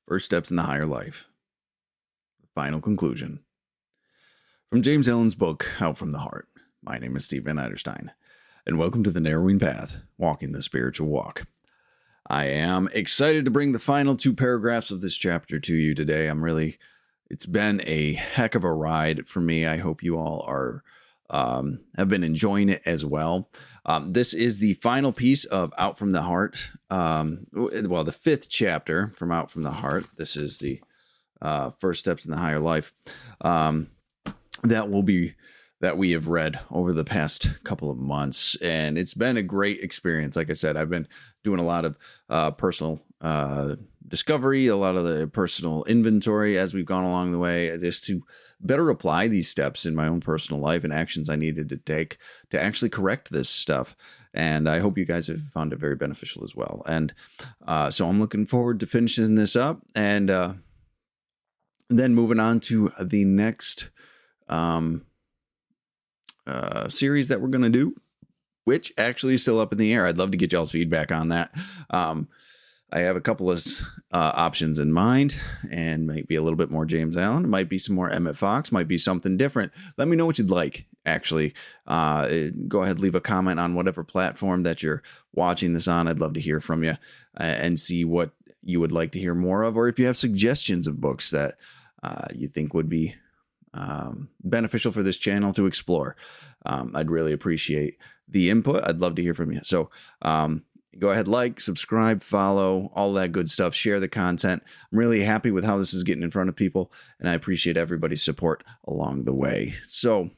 First Steps in the Higher Life. The Final Conclusion. From James Allen's book, Out from the Heart. My name is Steve Van Eiderstein, and welcome to The Narrowing Path, Walking the Spiritual Walk. I am excited to bring the final 2 paragraphs of this chapter to you today. It's been a heck of a ride for me. I hope you all have been enjoying it as well. This is the final piece of Out from the Heart. The 5th chapter from Out from the Heart. This is the First Steps in the Higher Life that we have read over the past couple of months, and it's been a great experience. Like I said, I've been doing a lot of personal discovery, a lot of the personal inventory as we've gone along the way, just to better apply these steps in my own personal life and actions I needed to take to actually correct this stuff. And I hope you guys have found it very beneficial as well. And so I'm looking forward to finishing this up and then moving on to the next series that we're going to do, which actually is still up in the air. I'd love to get y'all's feedback on that. I have a couple of options in mind, and might be a little bit more James Allen. It might be some more Emmett Fox, might be something different. Let me know what you'd like, actually. Go ahead, leave a comment on whatever platform that you're watching this on. I'd love to hear from you and see what you would like to hear more of, or if you have suggestions of books that you think would be beneficial for this channel to explore. I'd really appreciate the input. I'd love to hear from you. So go ahead, like, subscribe, follow, all that good stuff. Share the content. I'm really happy with how this is getting in front of people, and I appreciate everybody's support along the way. So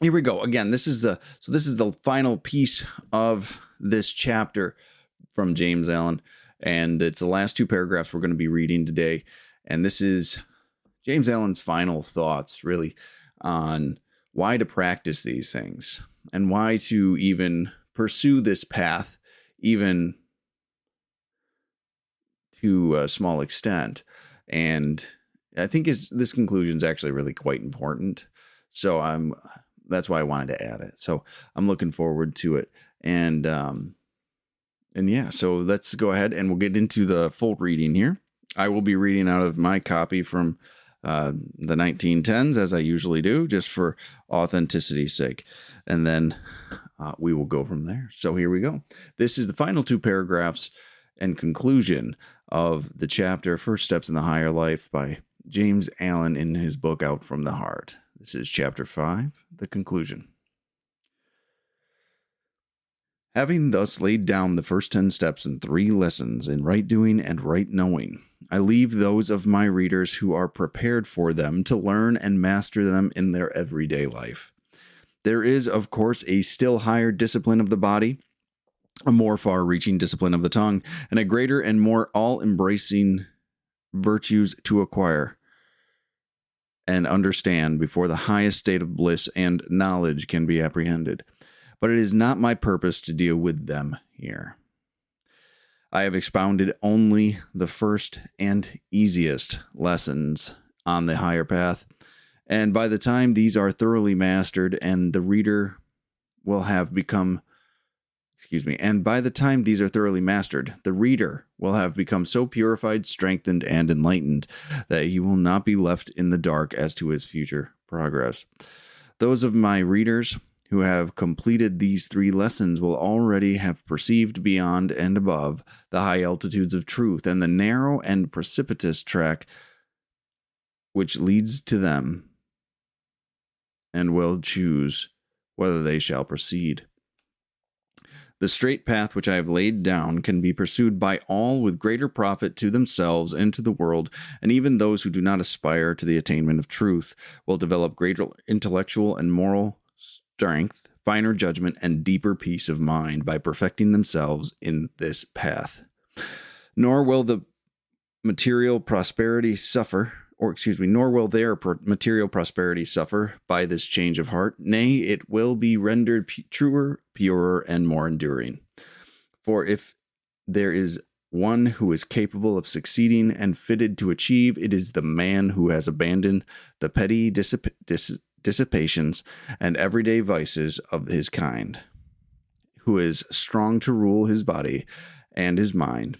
here we go. Again, this is the final piece of this chapter from James Allen, and it's the last 2 paragraphs we're going to be reading today. And this is James Allen's final thoughts, really, on why to practice these things and why to even pursue this path, even to a small extent. And I think this conclusion is actually really quite important. So that's why I wanted to add it. So I'm looking forward to it. And yeah, so let's go ahead and we'll get into the full reading here. I will be reading out of my copy from the 1910s, as I usually do, just for authenticity's sake. And then we will go from there. So here we go. This is the final 2 paragraphs and conclusion of the chapter First Steps in the Higher Life by James Allen in his book Out from the Heart. This is chapter 5, the conclusion. Having thus laid down the first 10 steps and 3 lessons in right doing and right knowing, I leave those of my readers who are prepared for them to learn and master them in their everyday life. There is, of course, a still higher discipline of the body, a more far-reaching discipline of the tongue, and a greater and more all-embracing virtues to acquire and understand before the highest state of bliss and knowledge can be apprehended. But it is not my purpose to deal with them here. I have expounded only the first and easiest lessons on the higher path, and by the time these are thoroughly mastered and the reader will have become so purified, strengthened, and enlightened that he will not be left in the dark as to his future progress. Those of my readers who have completed these 3 lessons will already have perceived beyond and above the high altitudes of truth and the narrow and precipitous track which leads to them, and will choose whether they shall proceed. The straight path which I have laid down can be pursued by all with greater profit to themselves and to the world, and even those who do not aspire to the attainment of truth will develop greater intellectual and moral strength, finer judgment, and deeper peace of mind by perfecting themselves in this path. Nor will their material prosperity suffer by this change of heart. Nay, it will be rendered truer, purer, and more enduring. For if there is one who is capable of succeeding and fitted to achieve, it is the man who has abandoned the petty dissipations and everyday vices of his kind, who is strong to rule his body and his mind,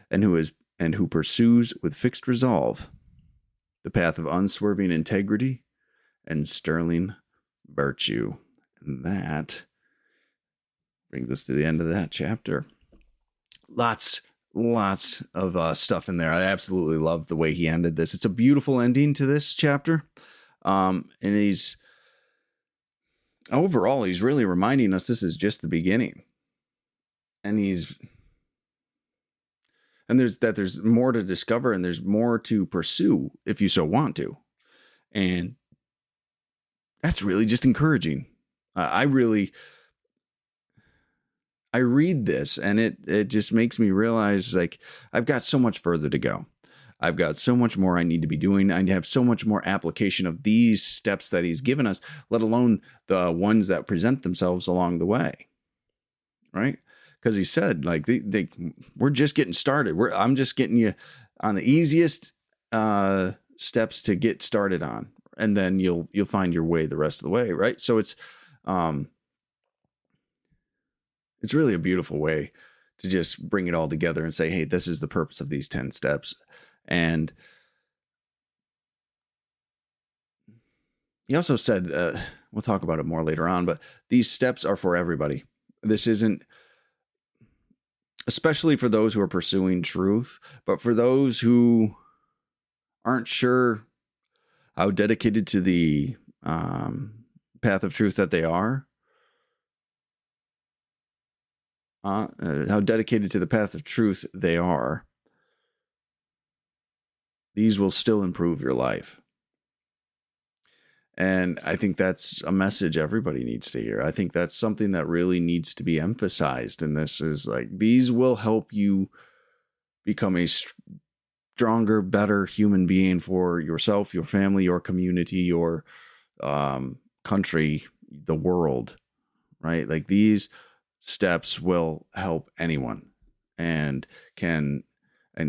and who is and who pursues with fixed resolve the path of unswerving integrity and sterling virtue. And that brings us to the end of that chapter. Lots of stuff in there. I absolutely love the way he ended this. It's a beautiful ending to this chapter. And he's really reminding us this is just the beginning. And there's more to discover, and there's more to pursue if you so want to. And that's really just encouraging. I read this, and it just makes me realize, like, I've got so much further to go. I've got so much more I need to be doing. I have so much more application of these steps that he's given us, let alone the ones that present themselves along the way. Right? Because he said, like, we're just getting started. I'm just getting you on the easiest steps to get started on, and then you'll find your way the rest of the way. Right? So it's really a beautiful way to just bring it all together and say, hey, this is the purpose of these 10 steps. And he also said, we'll talk about it more later on, but these steps are for everybody. This isn't, especially for those who are pursuing truth, but for those who aren't sure how dedicated to the path of truth that they are, how dedicated to the path of truth they are, these will still improve your life. And I think that's a message everybody needs to hear. I think that's something that really needs to be emphasized. And this is like, these will help you become a stronger, better human being for yourself, your family, your community, your country, the world, right? Like, these steps will help anyone and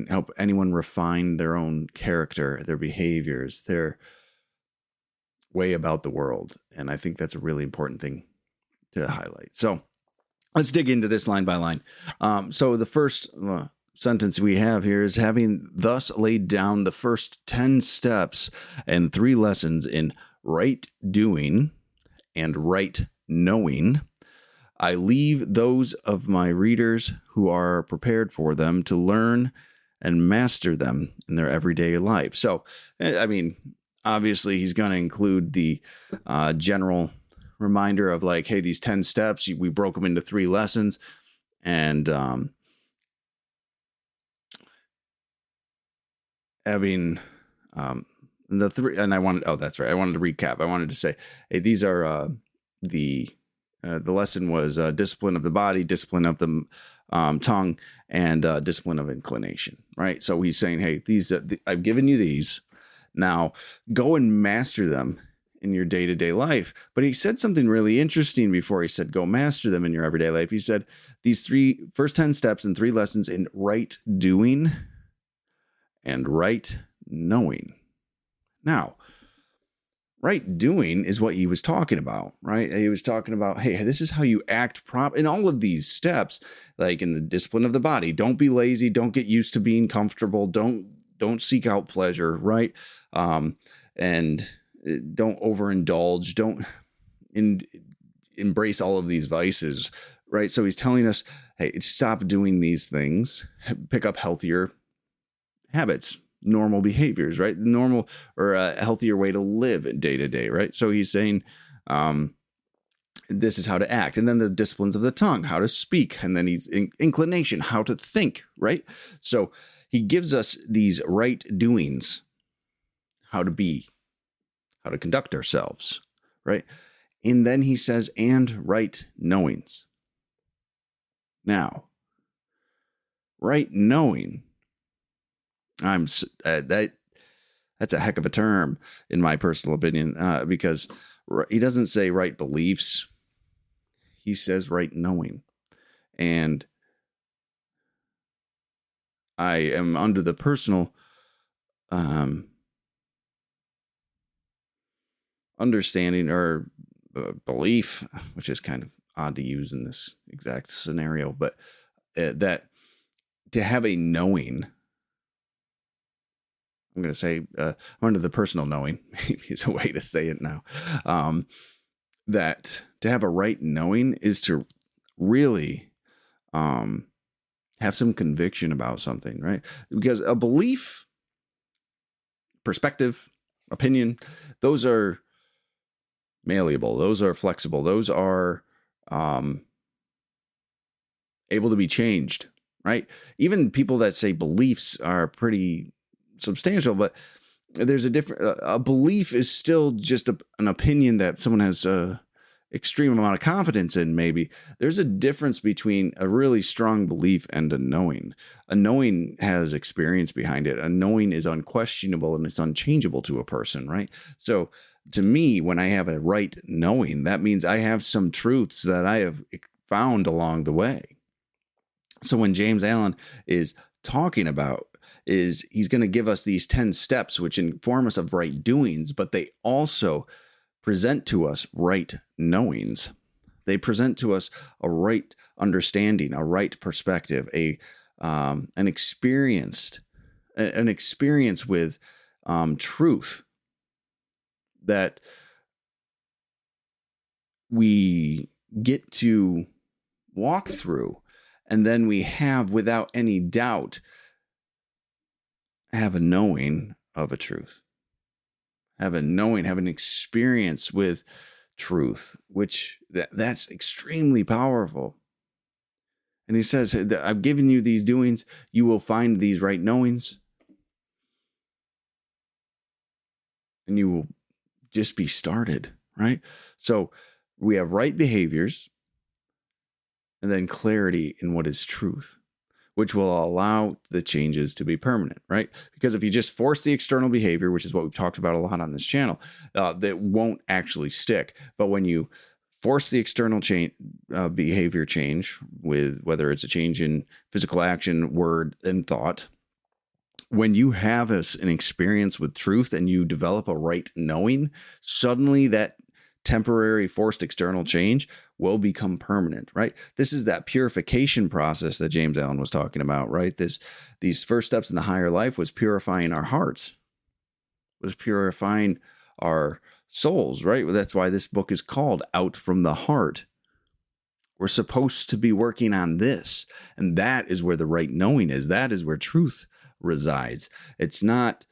help anyone refine their own character, their behaviors, their way about the world. And I think that's a really important thing to highlight. So let's dig into this line by line. So the first sentence we have here is, having thus laid down the first 10 steps and 3 lessons in right doing and right knowing, I leave those of my readers who are prepared for them to learn and master them in their everyday life. So, I mean, obviously he's going to include the general reminder of, like, hey, these 10 steps, we broke them into 3 lessons. And having the 3, and I wanted to recap. I wanted to say, hey, these are the lesson was discipline of the body, discipline of the tongue, and discipline of inclination, right? So he's saying, hey, these I've given you these. Now go and master them in your day-to-day life. But he said something really interesting before he said go master them in your everyday life. He said these first 10 steps and 3 lessons in right doing and right knowing. Now, right doing is what he was talking about, right? He was talking about, hey, this is how you act in all of these steps, like in the discipline of the body. Don't be lazy. Don't get used to being comfortable. Don't seek out pleasure, right? And don't overindulge. Don't embrace all of these vices, right? So he's telling us, hey, stop doing these things. Pick up healthier habits, normal behaviors, right? Normal or a healthier way to live day to day, right? So he's saying, this is how to act. And then the disciplines of the tongue, how to speak. And then he's inclination, how to think, right? So he gives us these right doings, how to be, how to conduct ourselves, right? And then he says, and right knowings. Now, right knowing, that's a heck of a term in my personal opinion, because he doesn't say right beliefs. He says right knowing. And I am under the personal understanding or belief, which is kind of odd to use in this exact scenario, but that to have a knowing I'm going to say under the personal knowing, maybe is a way to say it now, that to have a right knowing is to really have some conviction about something, right? Because a belief, perspective, opinion, those are malleable, those are flexible, those are able to be changed, right? Even people that say beliefs are pretty substantial, but there's a belief is still just an opinion that someone has a extreme amount of confidence in. Maybe there's a difference between a really strong belief and a knowing. A knowing has experience behind it. A knowing is unquestionable and it's unchangeable to a person, right? So to me, when I have a right knowing, that means I have some truths that I have found along the way. So when James Allen is talking about he's going to give us these 10 steps, which inform us of right doings, but they also present to us right knowings. They present to us a right understanding, a right perspective, an experience with truth that we get to walk through, and then we have, without any doubt, have a knowing of a truth. Have a knowing, have an experience with truth, which that's extremely powerful. And he says, I've given you these doings, you will find these right knowings, and you will just be started, right? So we have right behaviors, and then clarity in what is truth, which will allow the changes to be permanent, right? Because if you just force the external behavior, which is what we've talked about a lot on this channel, that won't actually stick. But when you force the external behavior change, with whether it's a change in physical action, word, and thought, when you have an experience with truth and you develop a right knowing, suddenly that temporary forced external change will become permanent, right? This is that purification process that James Allen was talking about, right? These first steps in the higher life was purifying our hearts, was purifying our souls, right? That's why this book is called Out from the Heart. We're supposed to be working on this, and that is where the right knowing is. That is where truth resides. It's not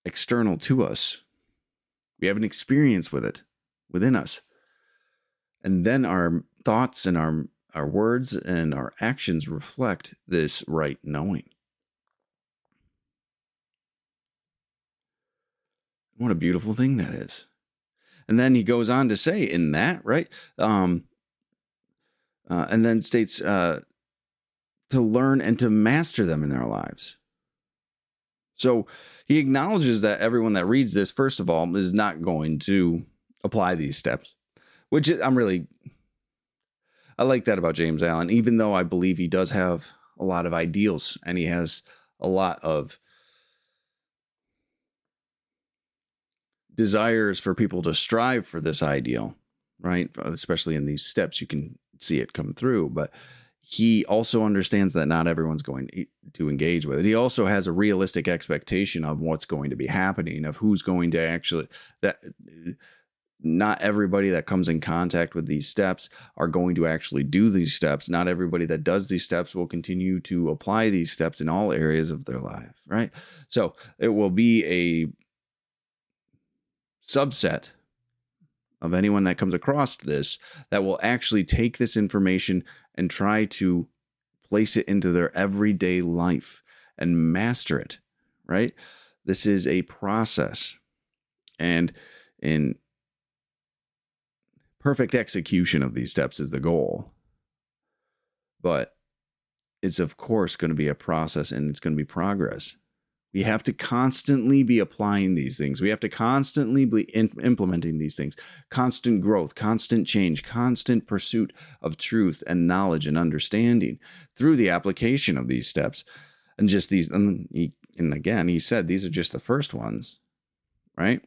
external to us. We have an experience with it within us. And then our thoughts and our words and our actions reflect this right knowing. What a beautiful thing that is. And then he goes on to say in that, right? And then states to learn and to master them in our lives. So he acknowledges that everyone that reads this, first of all, is not going to apply these steps, which I like that about James Allen, even though I believe he does have a lot of ideals and he has a lot of desires for people to strive for this ideal, right? Especially in these steps, you can see it come through, but he also understands that not everyone's going to engage with it. He also has a realistic expectation of what's going to be happening, of who's going to actually, that not everybody that comes in contact with these steps are going to actually do these steps. Not everybody that does these steps will continue to apply these steps in all areas of their life, right? So it will be a subset of anyone that comes across this that will actually take this information and try to place it into their everyday life and master it, right? This is a process, and in perfect execution of these steps is the goal. But it's of course going to be a process, and it's going to be progress. We have to constantly be applying these things. We have to constantly be implementing these things. Constant growth, constant change, constant pursuit of truth and knowledge and understanding through the application of these steps. And just these, and again, he said these are just the first ones, right?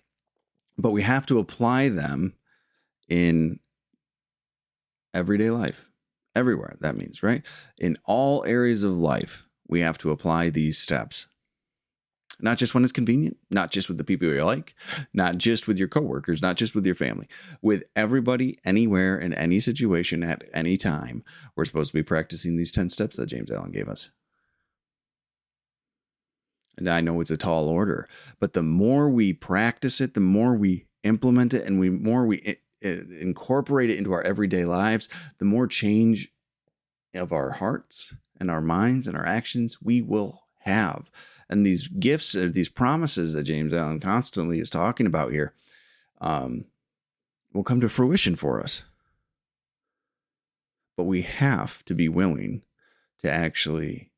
But we have to apply them in everyday life, everywhere. That means, right? In all areas of life, we have to apply these steps. not just when it's convenient, not just with the people you like, not just with your coworkers, not just with your family, with everybody, anywhere, in any situation, at any time. We're supposed to be practicing these 10 steps that James Allen gave us. And I know it's a tall order, but the more we practice it, the more we implement it, and more we incorporate it into our everyday lives, the more change of our hearts and our minds and our actions we will have. And these gifts, these promises that James Allen constantly is talking about here, will come to fruition for us. But we have to be willing to actually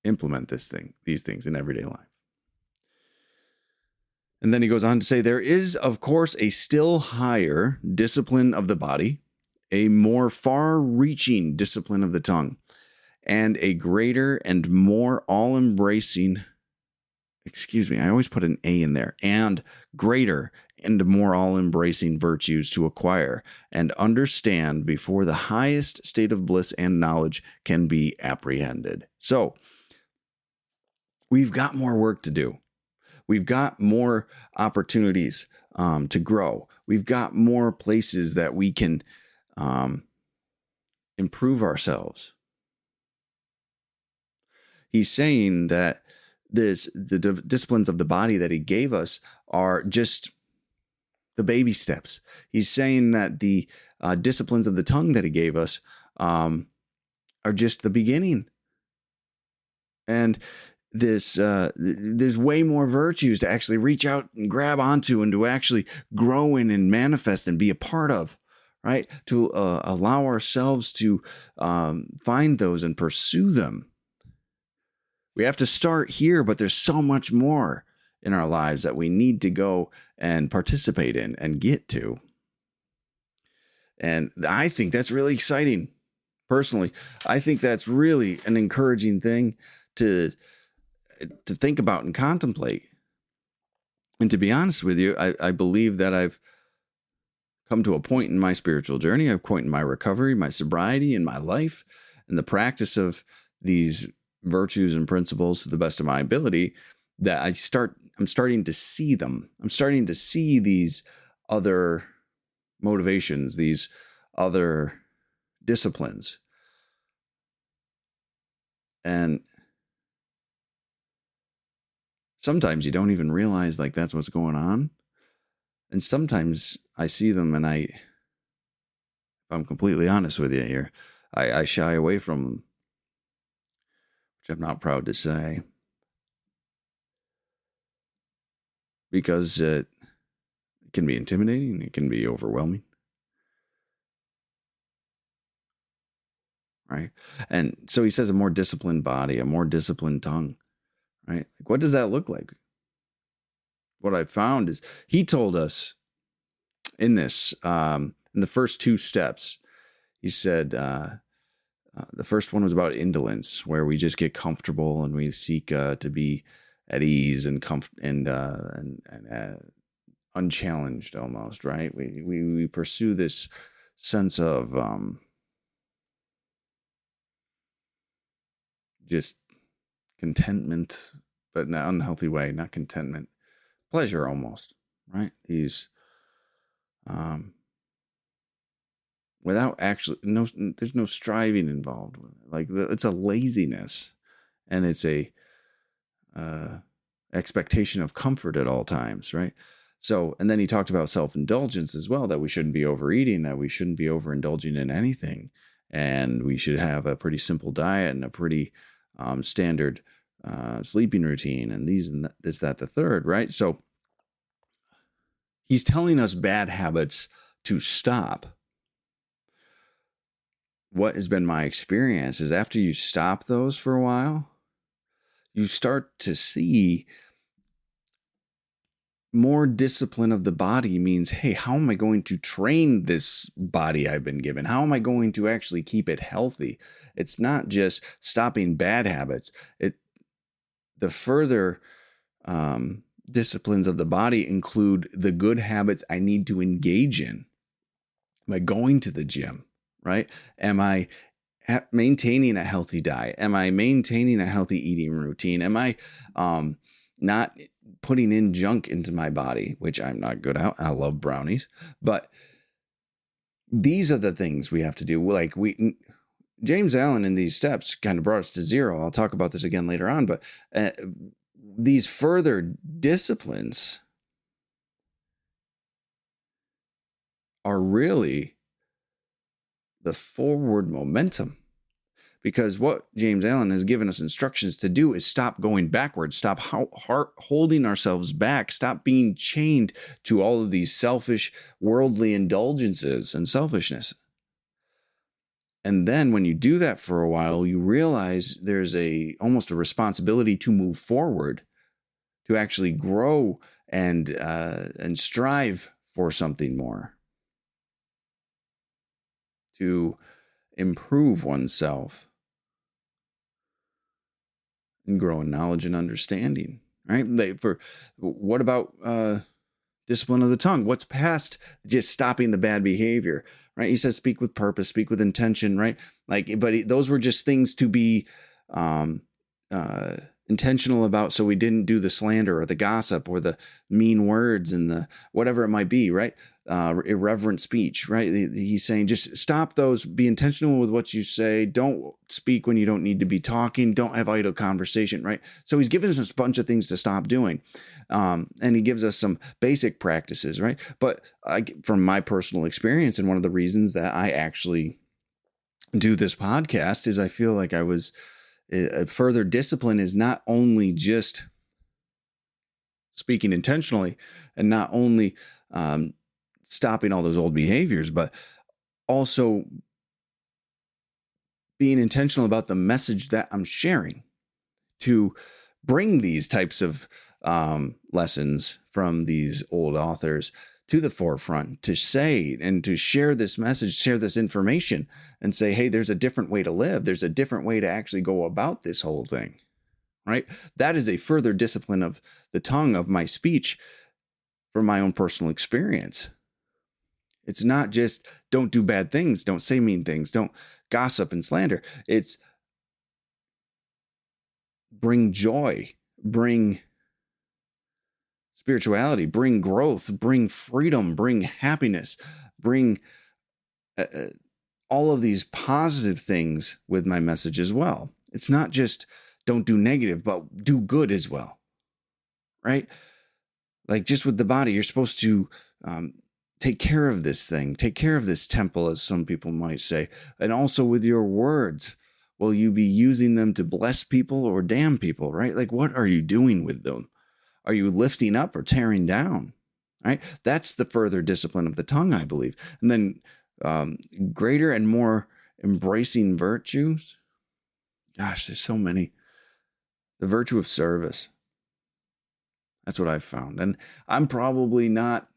implement these things in everyday life. And then he goes on to say, there is, of course, a still higher discipline of the body, a more far-reaching discipline of the tongue, and a greater and more all-embracing, I always put an A in there, and greater and more all-embracing virtues to acquire and understand before the highest state of bliss and knowledge can be apprehended. So, we've got more work to do. We've got more opportunities to grow. We've got more places that we can improve ourselves. He's saying that the disciplines of the body that he gave us are just the baby steps. He's saying that the disciplines of the tongue that he gave us are just the beginning. And there's way more virtues to actually reach out and grab onto and to actually grow in and manifest and be a part of, right? To allow ourselves to find those and pursue them. We have to start here, but there's so much more in our lives that we need to go and participate in and get to. And I think that's really exciting. Personally, I think that's really an encouraging thing to think about and contemplate. And to be honest with you, I believe that I've come to a point in my spiritual journey, a point in my recovery, my sobriety, in my life, and the practice of these virtues and principles to the best of my ability, that I'm starting to see them. I'm starting to see these other motivations, these other disciplines. And sometimes you don't even realize like that's what's going on. And sometimes I see them and if I'm completely honest with you here, I shy away from them, which I'm not proud to say, because it can be intimidating. It can be overwhelming. Right. And so he says a more disciplined body, a more disciplined tongue. Right. Like, what does that look like? What I found is he told us in this, in the first two steps, he said, the first one was about indolence, where we just get comfortable and we seek to be at ease and unchallenged almost, right? We pursue this sense of just contentment, but in an unhealthy way, not contentment, pleasure almost, right? These without actually there's no striving involved with it. Like it's a laziness, and it's a expectation of comfort at all times, right? So, and then he talked about self-indulgence as well, that we shouldn't be overeating, that we shouldn't be overindulging in anything, and we should have a pretty simple diet and a pretty standard sleeping routine, and this, that, the third, right? So he's telling us bad habits to stop. What has been my experience is after you stop those for a while, you start to see more discipline of the body. Means, hey, how am I going to train this body I've been given? How am I going to actually keep it healthy? It's not just stopping bad habits. The further disciplines of the body include the good habits I need to engage in. Am I going to the gym, right? Am I maintaining a healthy diet? Am I maintaining a healthy eating routine? Am I not putting in junk into my body, which I'm not good at. I love brownies, but these are the things we have to do. Like James Allen in these steps kind of brought us to zero. I'll talk about this again later on, but these further disciplines are really the forward momentum, because what James Allen has given us instructions to do is stop going backwards, stop holding ourselves back, stop being chained to all of these selfish worldly indulgences and selfishness. And then when you do that for a while, you realize there's almost a responsibility to move forward, to actually grow and strive for something more, to improve oneself and grow in knowledge and understanding, right? What about discipline of the tongue? What's past just stopping the bad behavior, right? He says, speak with purpose, speak with intention, right? Those were just things to be intentional about, so we didn't do the slander or the gossip or the mean words and the whatever it might be, right? Irreverent speech, right? He's saying just stop those, be intentional with what you say, don't speak when you don't need to be talking, don't have idle conversation, right? So he's given us a bunch of things to stop doing, and he gives us some basic practices, right? But from my personal experience, and one of the reasons that I actually do this podcast is I feel like further discipline is not only just speaking intentionally and not only stopping all those old behaviors, but also being intentional about the message that I'm sharing, to bring these types of lessons from these old authors to the forefront, to say and to share this message, share this information, and say, hey, there's a different way to live. There's a different way to actually go about this whole thing, right? That is a further discipline of the tongue, of my speech, from my own personal experience. It's not just don't do bad things, don't say mean things, don't gossip and slander. It's bring joy, bring spirituality, bring growth, bring freedom, bring happiness, bring all of these positive things with my message as well. It's not just don't do negative, but do good as well, right? Like just with the body, you're supposed to take care of this thing, take care of this temple, as some people might say. And also with your words, will you be using them to bless people or damn people, right? Like, what are you doing with them? Are you lifting up or tearing down, right? That's the further discipline of the tongue, I believe. And then greater and more embracing virtues. Gosh, there's so many. The virtue of service. That's what I've found. And I'm probably not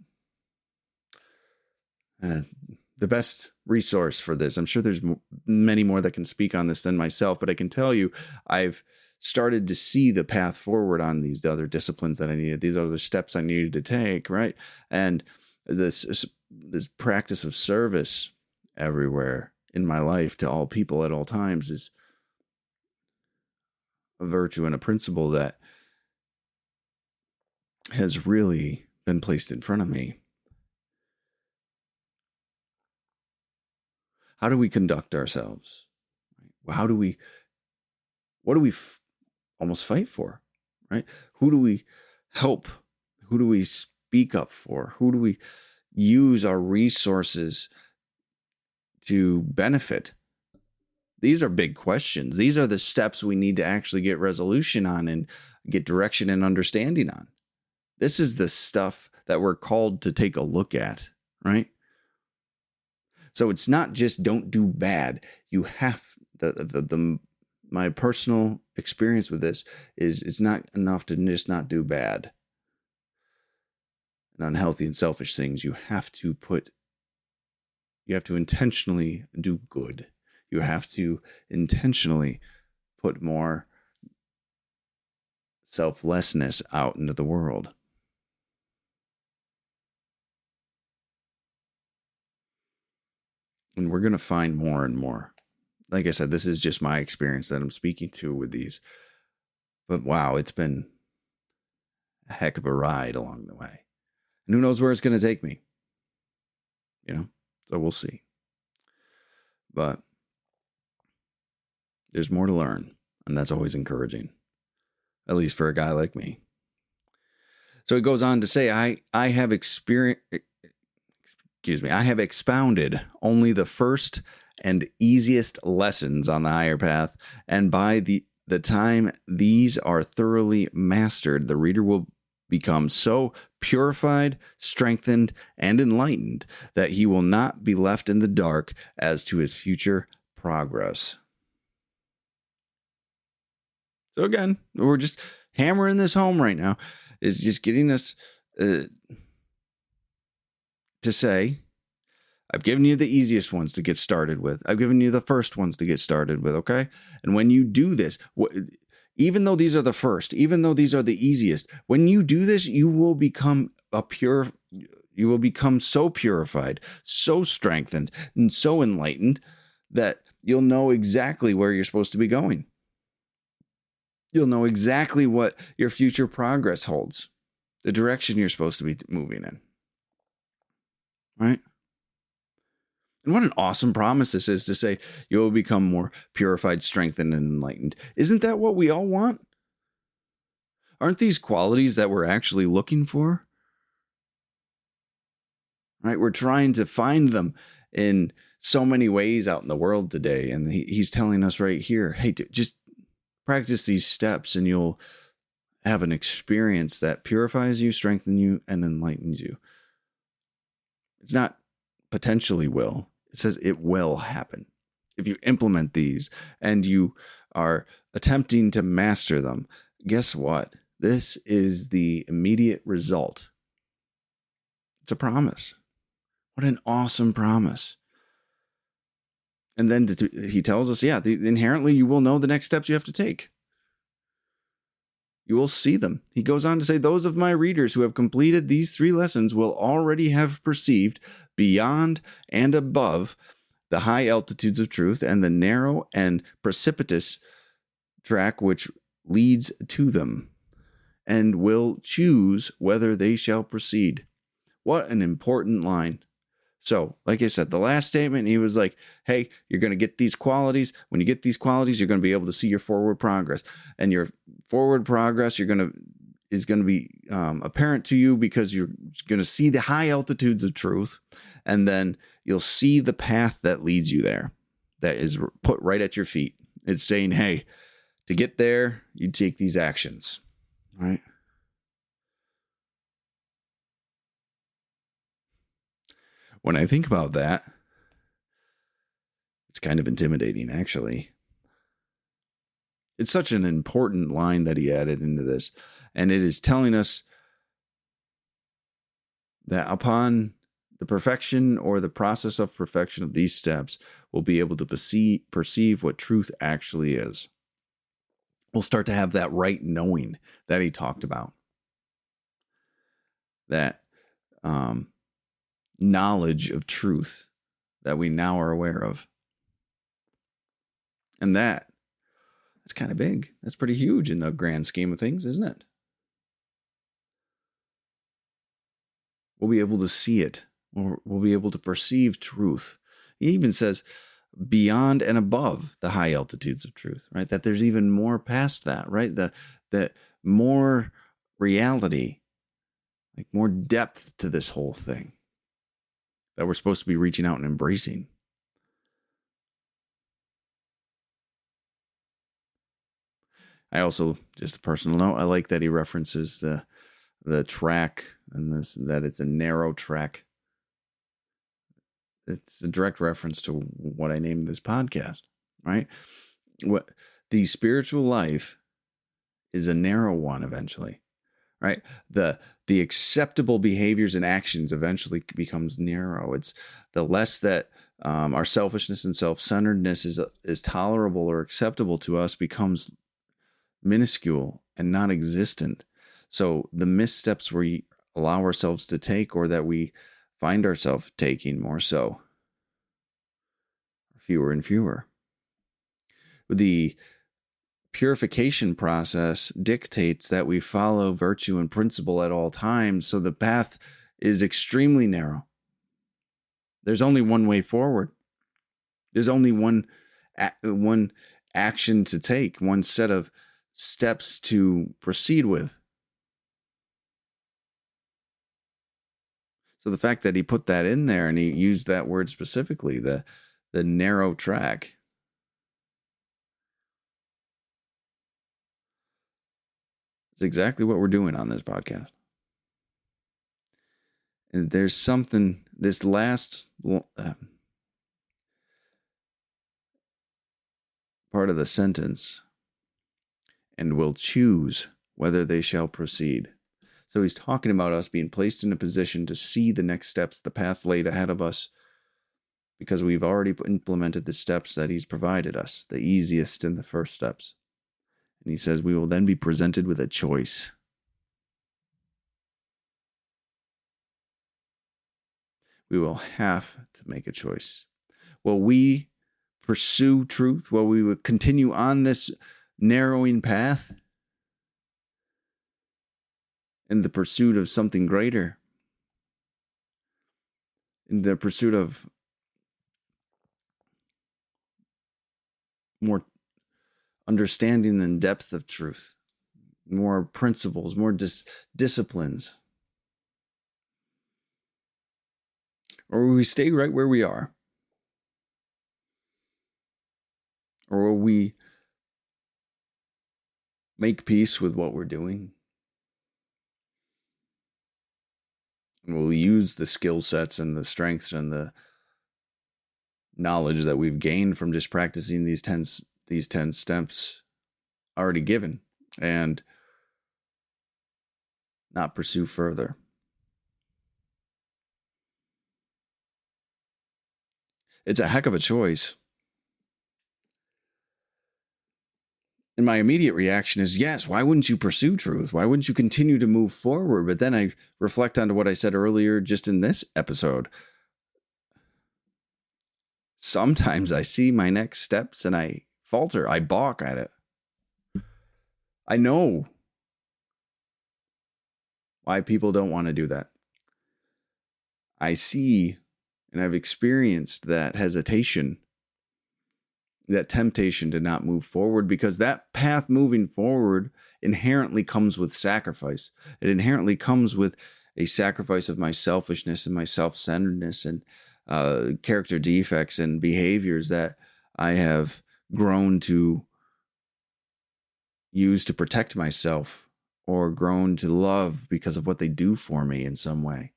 the best resource for this. I'm sure there's many more that can speak on this than myself, but I can tell you I've started to see the path forward on these other disciplines that I needed, these other steps I needed to take, right? And this practice of service everywhere in my life to all people at all times is a virtue and a principle that has really been placed in front of me. How do we conduct ourselves? What do we almost fight for, right? Who do we help? Who do we speak up for? Who do we use our resources to benefit? These are big questions. These are the steps we need to actually get resolution on and get direction and understanding on. This is the stuff that we're called to take a look at, right? So it's not just don't do bad. You have my personal experience with this is it's not enough to just not do bad and unhealthy and selfish things. You have to intentionally do good. You have to intentionally put more selflessness out into the world. And we're going to find more and more. Like I said, this is just my experience that I'm speaking to with these. But wow, it's been a heck of a ride along the way. And who knows where it's going to take me? So we'll see. But there's more to learn, and that's always encouraging, at least for a guy like me. So it goes on to say, I have expounded only the first and easiest lessons on the higher path, and by the time these are thoroughly mastered, the reader will become so purified, strengthened, and enlightened that he will not be left in the dark as to his future progress. So again, we're just hammering this home right now, is just getting us to say, I've given you the easiest ones to get started with. I've given you the first ones to get started with, okay? And when you do this, even though these are the first, even though these are the easiest, when you do this, you will become so purified, so strengthened, and so enlightened that you'll know exactly where you're supposed to be going. You'll know exactly what your future progress holds, the direction you're supposed to be moving in. Right? And what an awesome promise this is, to say you will become more purified, strengthened, and enlightened. Isn't that what we all want? Aren't these qualities that we're actually looking for? Right? We're trying to find them in so many ways out in the world today. And he's telling us right here, hey, just practice these steps and you'll have an experience that purifies you, strengthens you, and enlightens you. It's not potentially will. It says it will happen. If you implement these and you are attempting to master them, guess what? This is the immediate result. It's a promise. What an awesome promise. And then he tells us, inherently you will know the next steps you have to take. You will see them. He goes on to say, those of my readers who have completed these 3 lessons will already have perceived beyond and above the high altitudes of truth and the narrow and precipitous track which leads to them, and will choose whether they shall proceed. What an important line. So, like I said, the last statement, he was like, hey, you're going to get these qualities. When you get these qualities, you're going to be able to see your forward progress. And your forward progress is going to be apparent to you because you're going to see the high altitudes of truth. And then you'll see the path that leads you there, that is put right at your feet. It's saying, hey, to get there, you take these actions, right? When I think about that, it's kind of intimidating, actually. It's such an important line that he added into this. And it is telling us that upon the perfection or the process of perfection of these steps, we'll be able to perceive what truth actually is. We'll start to have that right knowing that he talked about. That knowledge of truth that we now are aware of. And that's kind of big. That's pretty huge in the grand scheme of things, isn't it? We'll be able to see it. We'll be able to perceive truth. He even says beyond and above the high altitudes of truth, right? That there's even more past that, right? That more reality, like more depth to this whole thing that we're supposed to be reaching out and embracing. I also, just a personal note, I like that he references the track and that it's a narrow track. It's a direct reference to what I named this podcast, right? What the spiritual life is a narrow one eventually, right? The acceptable behaviors and actions eventually becomes narrow. It's the less that our selfishness and self-centeredness is tolerable or acceptable to us becomes minuscule and non-existent. So the missteps we allow ourselves to take, or that we find ourselves taking more so, fewer and fewer. The purification process dictates that we follow virtue and principle at all times. So the path is extremely narrow. There's only one way forward. There's only one action to take, one set of steps to proceed with. So the fact that he put that in there and he used that word specifically, the narrow track, is exactly what we're doing on this podcast. And there's something, this last part of the sentence, and will choose whether they shall proceed. So he's talking about us being placed in a position to see the next steps, the path laid ahead of us, because we've already implemented the steps that he's provided us, the easiest and the first steps. And he says we will then be presented with a choice. We will have to make a choice. Will we pursue truth? Will we continue on this narrowing path in the pursuit of something greater? In the pursuit of more understanding and depth of truth, more principles, more disciplines? Or will we stay right where we are? Or will we make peace with what we're doing? And we'll use the skill sets and the strengths and the knowledge that we've gained from just practicing these 10 steps already given and not pursue further. It's a heck of a choice. And my immediate reaction is, yes, why wouldn't you pursue truth? Why wouldn't you continue to move forward? But then I reflect on what I said earlier just in this episode. Sometimes I see my next steps and I falter. I balk at it. I know why people don't want to do that. I see and I've experienced that hesitation, that temptation to not move forward, because that path moving forward inherently comes with sacrifice. It inherently comes with a sacrifice of my selfishness and my self-centeredness and character defects and behaviors that I have grown to use to protect myself or grown to love because of what they do for me in some way.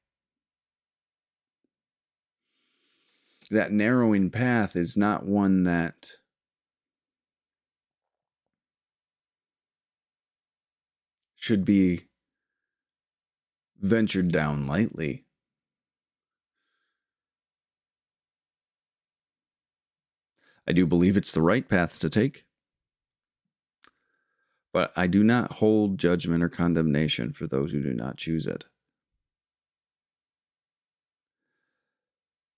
That narrowing path is not one that should be ventured down lightly. I do believe it's the right path to take, but I do not hold judgment or condemnation for those who do not choose it.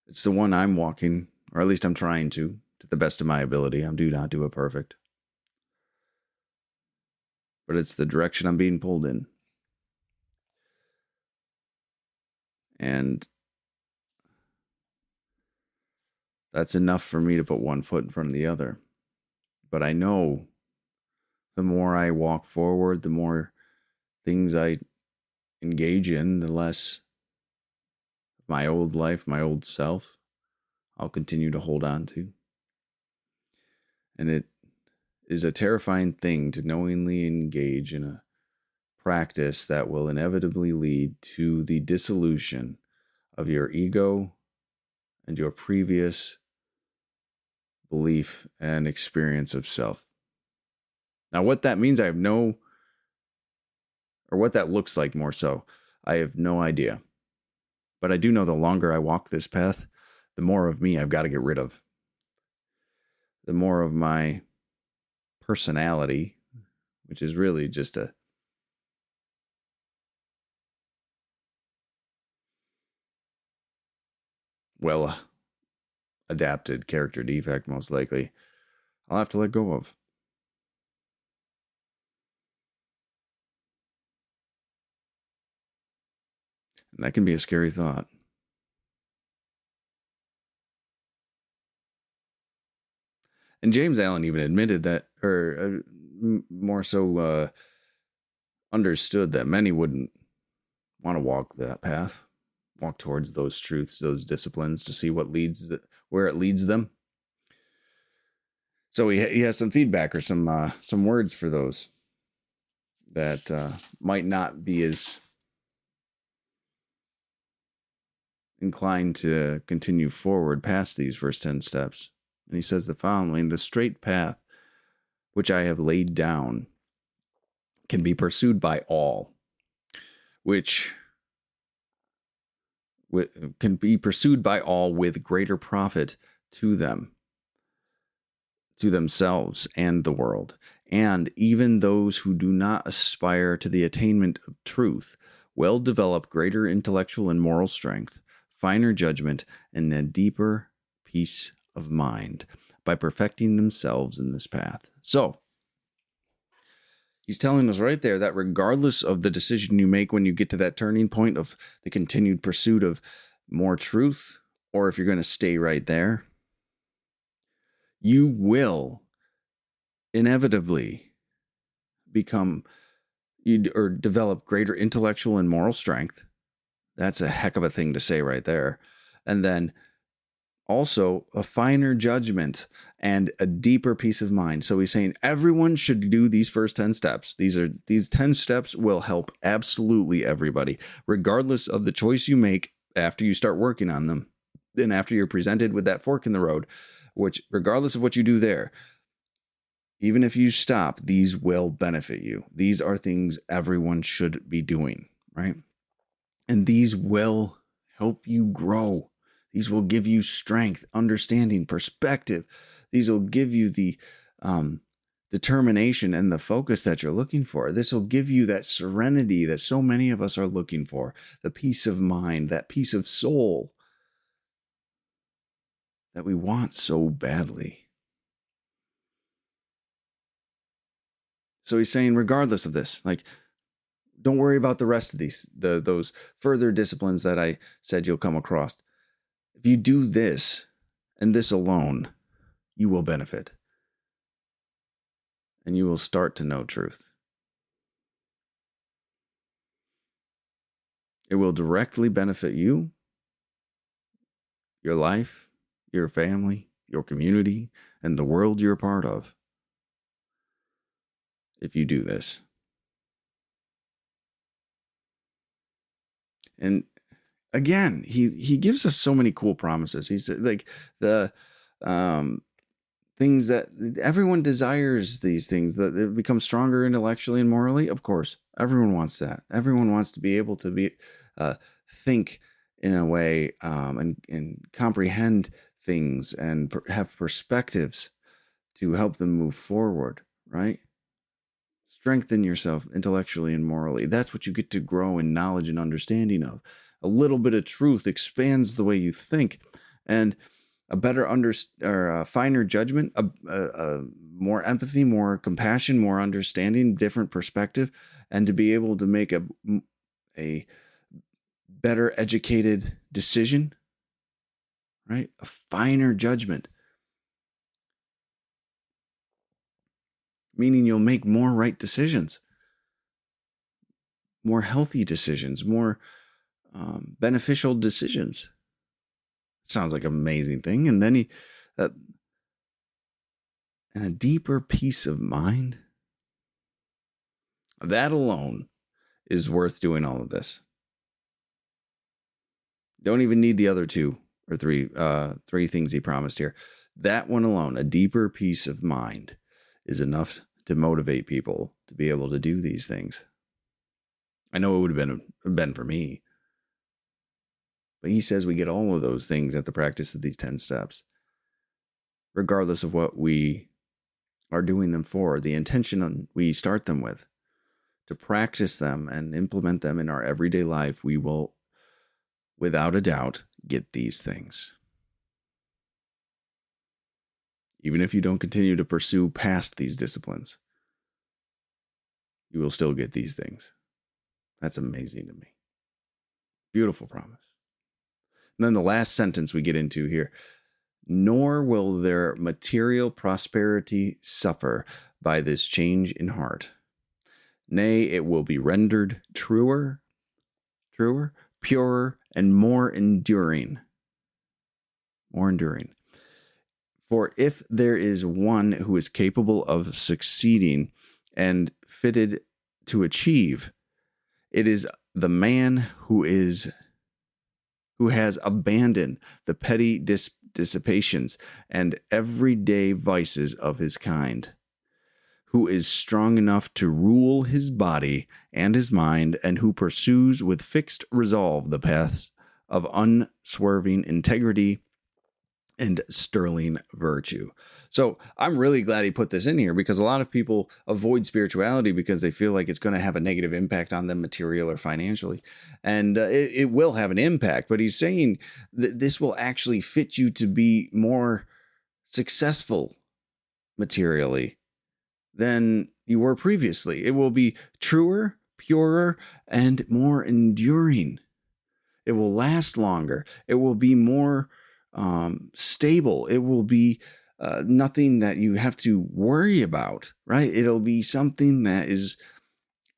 It's the one I'm walking, or at least I'm trying to the best of my ability. I do not do it perfect. But it's the direction I'm being pulled in. And that's enough for me to put one foot in front of the other. But I know the more I walk forward, the more things I engage in, the less my old life, my old self, I'll continue to hold on to. And it is a terrifying thing to knowingly engage in a practice that will inevitably lead to the dissolution of your ego and your previous belief and experience of self. Now, what that means, I have no, or what that looks like more so, I have no idea. But I do know the longer I walk this path, the more of me I've got to get rid of. The more of my personality, which is really just a well adapted character defect, most likely, I'll have to let go of. And that can be a scary thought. And James Allen even admitted that, or more so understood that many wouldn't want to walk that path, walk towards those truths, those disciplines, to see where it leads them. So he has some feedback or some words for those that might not be as inclined to continue forward past these first 10 steps. And he says the following: the straight path which I have laid down can be pursued by all, which can be pursued by all with greater profit to them, to themselves and the world. And even those who do not aspire to the attainment of truth will develop greater intellectual and moral strength, finer judgment, and a deeper peace of mind by perfecting themselves in this path. So, he's telling us right there that regardless of the decision you make when you get to that turning point of the continued pursuit of more truth, or if you're going to stay right there, you will inevitably develop greater intellectual and moral strength. That's a heck of a thing to say right there. And then also a finer judgment and a deeper peace of mind. So he's saying everyone should do these first 10 steps. These 10 steps will help absolutely everybody, regardless of the choice you make after you start working on them. Then after you're presented with that fork in the road, which regardless of what you do there, even if you stop, these will benefit you. These are things everyone should be doing, right? And these will help you grow. These will give you strength, understanding, perspective. These will give you the determination and the focus that you're looking for. This will give you that serenity that so many of us are looking for, the peace of mind, that peace of soul that we want so badly. So he's saying, regardless of this, don't worry about the rest of those further disciplines that I said you'll come across. If you do this and this alone, you will benefit. And you will start to know truth. It will directly benefit you, your life, your family, your community, and the world you're a part of if you do this. And again, he gives us so many cool promises. He said, the things that everyone desires, these things that they become stronger intellectually and morally. Of course, everyone wants that. Everyone wants to be able to think in a way and comprehend things and have perspectives to help them move forward, right? Strengthen yourself intellectually and morally. That's what you get to grow in knowledge and understanding of. A little bit of truth expands the way you think, and a better a finer judgment, a more empathy, more compassion, more understanding, different perspective, and to be able to make a better educated decision, right? A finer judgment, meaning you'll make more right decisions, more healthy decisions, more beneficial decisions. Sounds like an amazing thing. And then and a deeper peace of mind. That alone is worth doing all of this. Don't even need the other two or three things he promised here. That one alone, a deeper peace of mind, is enough to motivate people to be able to do these things. I know it would have been for me. But he says we get all of those things at the practice of these 10 steps, regardless of what we are doing them for, the intention we start them with. To practice them and implement them in our everyday life, we will, without a doubt, get these things. Even if you don't continue to pursue past these disciplines, you will still get these things. That's amazing to me. Beautiful promise. And then the last sentence we get into here, nor will their material prosperity suffer by this change in heart. Nay, it will be rendered truer, purer, and more enduring. More enduring. For if there is one who is capable of succeeding and fitted to achieve, it is the man who has abandoned the petty dissipations and everyday vices of his kind, who is strong enough to rule his body and his mind, and who pursues with fixed resolve the paths of unswerving integrity and sterling virtue. So I'm really glad he put this in here, because a lot of people avoid spirituality because they feel like it's going to have a negative impact on them material or financially. And it will have an impact, but he's saying that this will actually fit you to be more successful materially than you were previously. It will be truer, purer, and more enduring. It will last longer. It will be more stable. It will be nothing that you have to worry about, right? It'll be something that is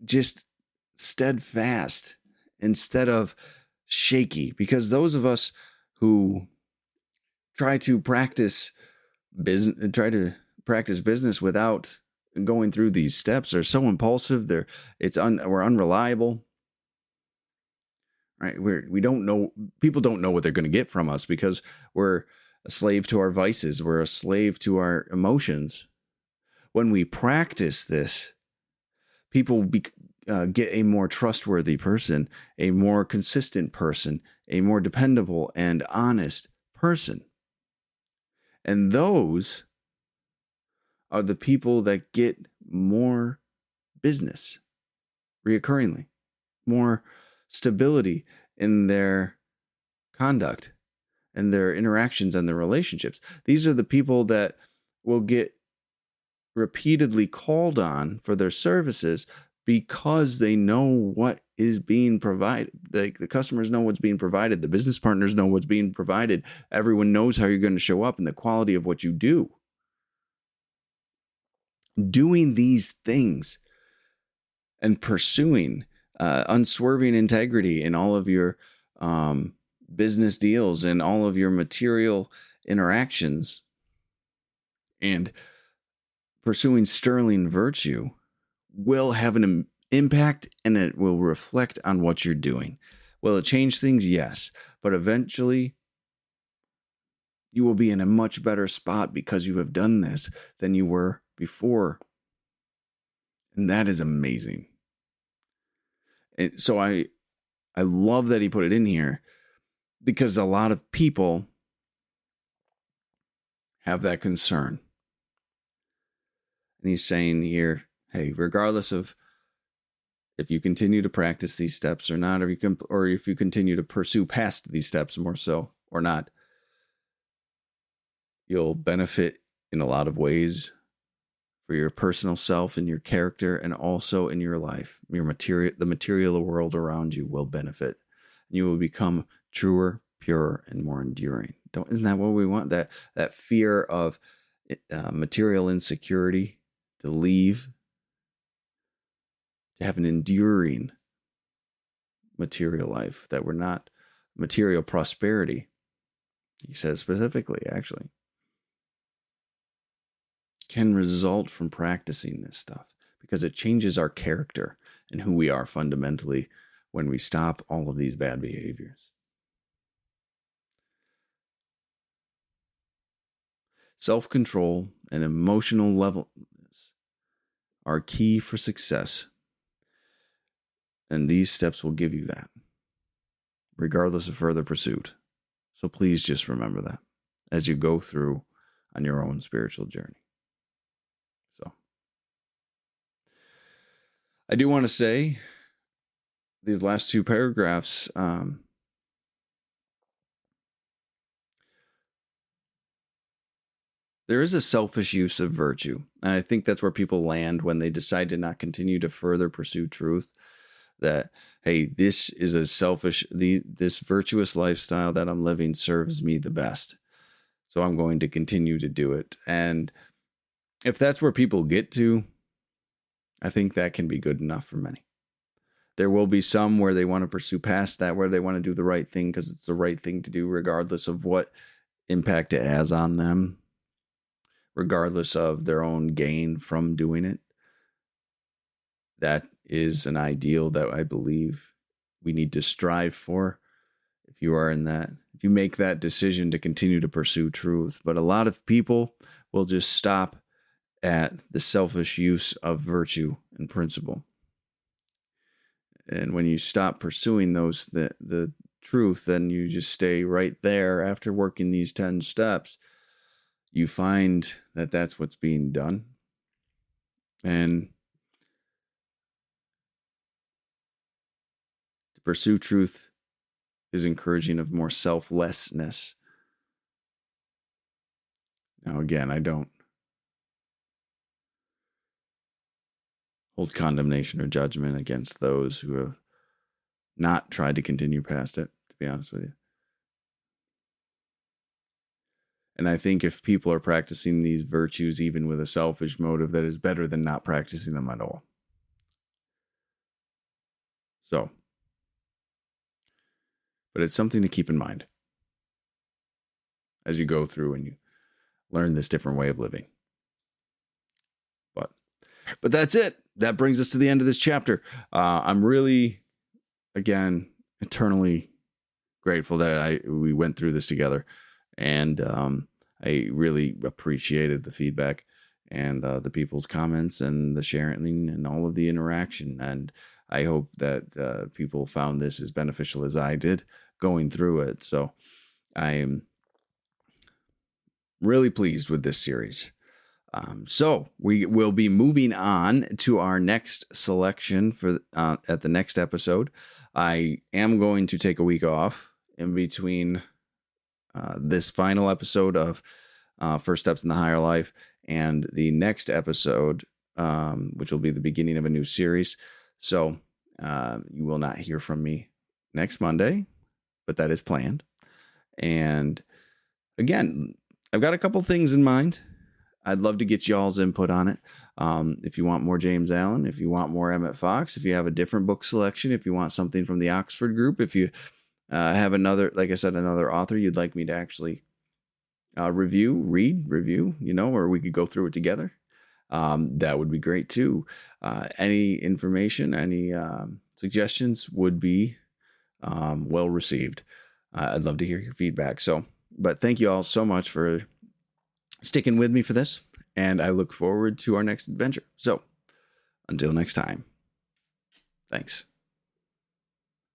just steadfast instead of shaky, because those of us who try to practice business without going through these steps are so impulsive. We're unreliable. Right. We don't know. People don't know what they're going to get from us because we're a slave to our vices. We're a slave to our emotions. When we practice this, people get a more trustworthy person, a more consistent person, a more dependable and honest person. And those are the people that get more business reoccurringly, more stability in their conduct and their interactions and their relationships. These are the people that will get repeatedly called on for their services because they know what is being provided. The customers know what's being provided. The business partners know what's being provided. Everyone knows how you're going to show up and the quality of what you do. Doing these things and pursuing unswerving integrity in all of your business deals and all of your material interactions, and pursuing sterling virtue will have an impact, and it will reflect on what you're doing. Will it change things? Yes. But eventually you will be in a much better spot because you have done this than you were before. And that is amazing. And so I love that he put it in here, because a lot of people have that concern. And he's saying here, hey, regardless of if you continue to practice these steps or not, or if you continue to pursue past these steps more so or not, you'll benefit in a lot of ways for your personal self and your character, and also in your life. The material world around you will benefit. You will become truer, purer, and more enduring. Isn't that what we want? That fear of material insecurity to leave, to have an enduring material life, that we're not material prosperity. He says specifically, actually, can result from practicing this stuff, because it changes our character and who we are fundamentally when we stop all of these bad behaviors. Self-control and emotional levelness are key for success, and these steps will give you that, regardless of further pursuit. So please just remember that as you go through on your own spiritual journey. So I do want to say these last two paragraphs, there is a selfish use of virtue. And I think that's where people land when they decide to not continue to further pursue truth. that, hey, this is this virtuous lifestyle that I'm living serves me the best. So I'm going to continue to do it. And if that's where people get to, I think that can be good enough for many. There will be some where they want to pursue past that, where they want to do the right thing because it's the right thing to do, regardless of what impact it has on them, regardless of their own gain from doing it. That is an ideal that I believe we need to strive for. If you are in that, if you make that decision to continue to pursue truth. But a lot of people will just stop at the selfish use of virtue and principle. And when you stop pursuing the truth, then you just stay right there after working these 10 steps. You find that that's what's being done. And to pursue truth is encouraging of more selflessness. Now, again, I don't hold condemnation or judgment against those who have not tried to continue past it, to be honest with you. And I think if people are practicing these virtues, even with a selfish motive, that is better than not practicing them at all. So, but it's something to keep in mind as you go through and you learn this different way of living. But that's it. That brings us to the end of this chapter. I'm really, again, eternally grateful that we went through this together. And I really appreciated the feedback and the people's comments and the sharing and all of the interaction. And I hope that people found this as beneficial as I did going through it. So I am really pleased with this series. So we will be moving on to our next selection for at the next episode. I am going to take a week off in between this final episode of First Steps in the Higher Life and the next episode, which will be the beginning of a new series. So you will not hear from me next Monday, but that is planned. And again, I've got a couple things in mind. I'd love to get y'all's input on it. If you want more James Allen, if you want more Emmett Fox, if you have a different book selection, if you want something from the Oxford group, if you have another, like I said, another author you'd like me to actually review, or we could go through it together. That would be great too. Any information, any suggestions would be well received. I'd love to hear your feedback. But thank you all so much for sticking with me for this, and I look forward to our next adventure. So until next time, thanks.